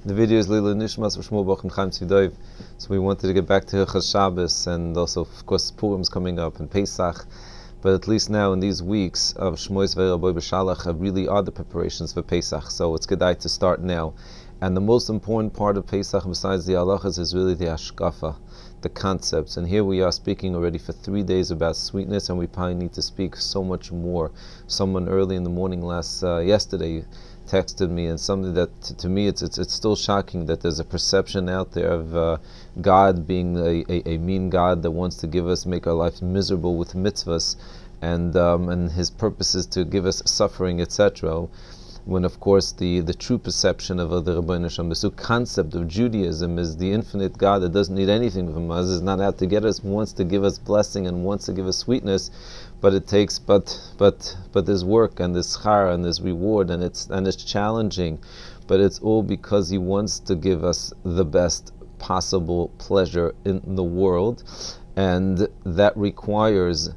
The video is Lila Nishmas for Shmuel Bochum Chaim Tzidoiv. So we wanted to get back to Hilchas Shabbos, and also, of course, Purim's coming up and Pesach. But at least now in these weeks of Shmois Ve'Raboy B'Shalach really are the preparations for Pesach. So it's good to start now. And the most important part of Pesach, besides the halachas, is really the hashkafa, the concepts. And here we are speaking already for 3 days about sweetness, and we probably need to speak so much more. Someone early in the morning yesterday texted me, and something that to me it's still shocking that there's a perception out there of God being a mean God that wants to make our life miserable with mitzvahs, and His purpose is to give us suffering, etc. When of course the true perception of the Rabbeinu Shem, the concept of Judaism, is the infinite God that doesn't need anything from us, is not out to get us, wants to give us blessing and wants to give us sweetness, but it takes but there's work and there's schar and there's reward, and it's challenging, but it's all because He wants to give us the best possible pleasure in the world, and that requires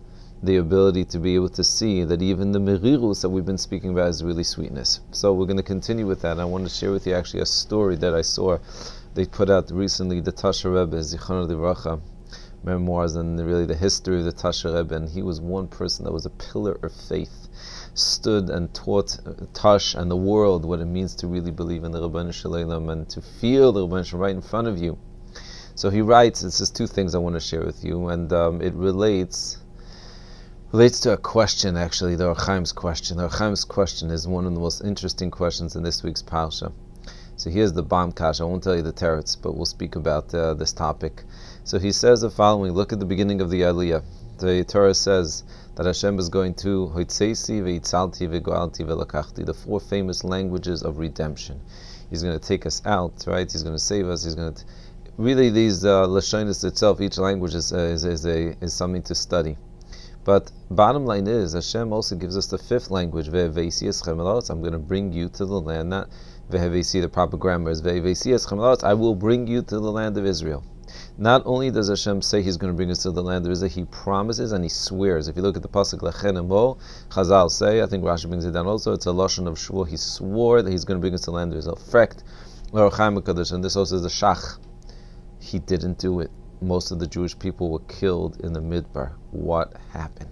the ability to be able to see that even the merirus that we've been speaking about is really sweetness. So we're going to continue with that. I want to share with you actually a story that I saw. They put out recently the Tasha Rebbe, Zichrono Livracha, memoirs, and really the history of the Tasha Rebbe. And he was one person that was a pillar of faith, stood and taught Tash and the world what it means to really believe in the Rabbeinu Shalom and to feel the Rabbeinu Shalom right in front of you. So he writes, this is two things I want to share with you, and it relates to a question, actually, the Or Chaim's question. The Or Chaim's question is one of the most interesting questions in this week's Parsha. So here's the Bam Kash. I won't tell you the teretz, but we'll speak about this topic. So he says the following. Look at the beginning of the Aliyah. The Torah says that Hashem is going to Hoitzeisi ve'itzalti ve'goalti ve'lakachti, the four famous languages of redemption. He's going to take us out, right? He's going to save us. He's going to... Really, these Lashonis itself, each language is something to study. But bottom line is, Hashem also gives us the fifth language, Ve'evesi eschem el-aretz, I'm going to bring you to the land. Not Ve'evesi, the proper grammar is Ve'evesi eschem el-aretz, I will bring you to the land of Israel. Not only does Hashem say He's going to bring us to the land of Israel, He promises and He swears. If you look at the pasuk Lechen Emo, Chazal say, I think Rashi brings it down also, it's a lashon of shvur. He swore that He's going to bring us to the land of Israel. Frekt, Or Chaim HaKadosh, and this also is the shach. He didn't do it. Most of the Jewish people were killed in the Midbar. What happened?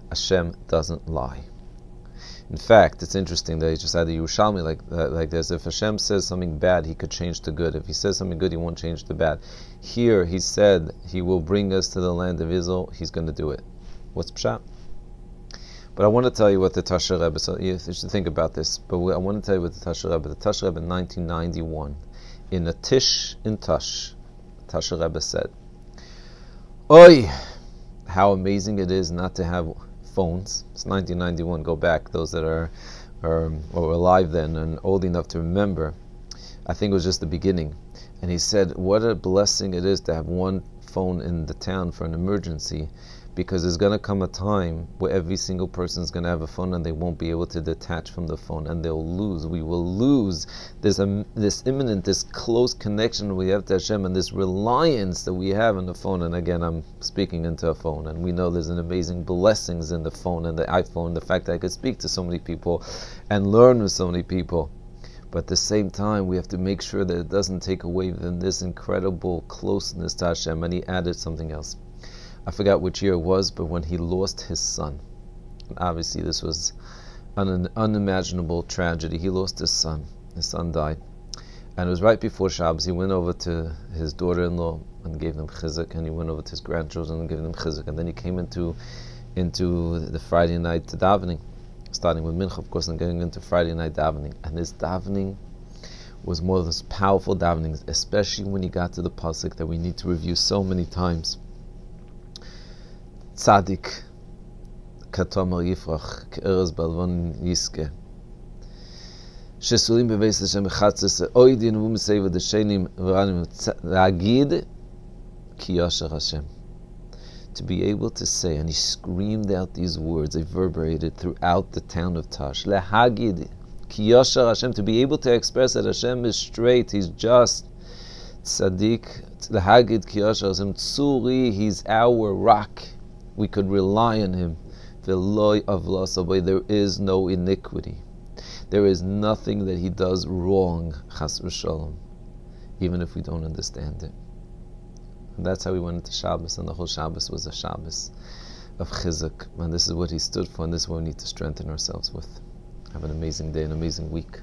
Hashem doesn't lie. In fact, it's interesting that He just had the Yerushalmi like this. If Hashem says something bad, He could change to good. If He says something good, He won't change to bad. Here, He said He will bring us to the land of Israel. He's going to do it. What's pshat? But I want to tell you what the Tasha Rebbe, so you should think about this, but I want to tell you what the Tasha Rebbe in 1991, in a Tish in Tash, Tasha Rebbe said, "Oi, how amazing it is not to have phones." It's 1991. Go back, those that are alive then and old enough to remember. I think it was just the beginning. And he said, "What a blessing it is to have one phone in the town for an emergency, because there's going to come a time where every single person is going to have a phone and they won't be able to detach from the phone, and they'll lose. We will lose this imminent, this close connection we have to Hashem, and this reliance that we have on the phone." And again, I'm speaking into a phone, and we know there's an amazing blessings in the phone and the iPhone, the fact that I could speak to so many people and learn with so many people. But at the same time, we have to make sure that it doesn't take away from this incredible closeness to Hashem. And he added something else. I forgot which year it was, but when he lost his son, and obviously this was an unimaginable tragedy. He lost his son. His son died. And it was right before Shabbos. He went over to his daughter-in-law and gave them chizuk, and he went over to his grandchildren and gave them chizuk. And then he came into the Friday night davening, starting with Mincha, of course, and going into Friday night davening. And his davening was one of those powerful davenings, especially when he got to the pasuk that we need to review so many times. Tzadik katomar yifrach ke'erez balvon yiske shesulim beveis Hashem bechatzes oidin v'umsei v'deshenim v'ranim la'agid ki yasher Hashem, to be able to say, and he screamed out these words, they reverberated throughout the town of Tash, la'agid ki yasher Hashem, to be able to express that Hashem is straight, He's just, tzaddik la'agid ki yasher Hashem tzuri, He's our rock, we could rely on Him. There is no iniquity. There is nothing that he does wrong, chas v'shalom, even if we don't understand it. And that's how we went into Shabbos, and the whole Shabbos was a Shabbos of chizuk. And this is what he stood for, and this is what we need to strengthen ourselves with. Have an amazing day, an amazing week.